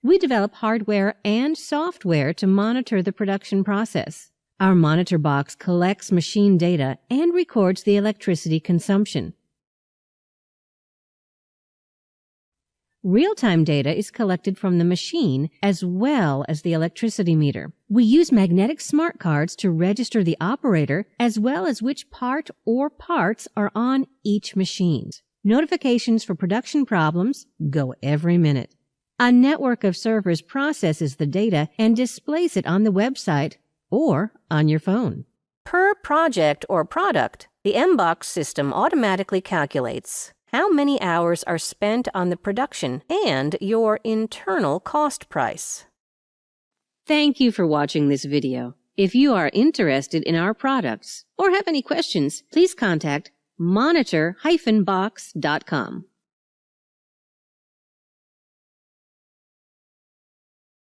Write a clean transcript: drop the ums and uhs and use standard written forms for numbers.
We develop hardware and software to monitor the production process. Our monitor box collects machine data and records the electricity consumption. Real-time data is collected from the machine as well as the electricity meter. We use magnetic smart cards to register the operator as well as which part or parts are on each machine. Notifications for production problems go every minute. A network of servers processes the data and displays it on the website or on your phone. Per project or product, the MBox system automatically calculates how many hours are spent on the production and your internal cost price. Thank you for watching this video. If you are interested in our products or have any questions, please contact monitor-box.com.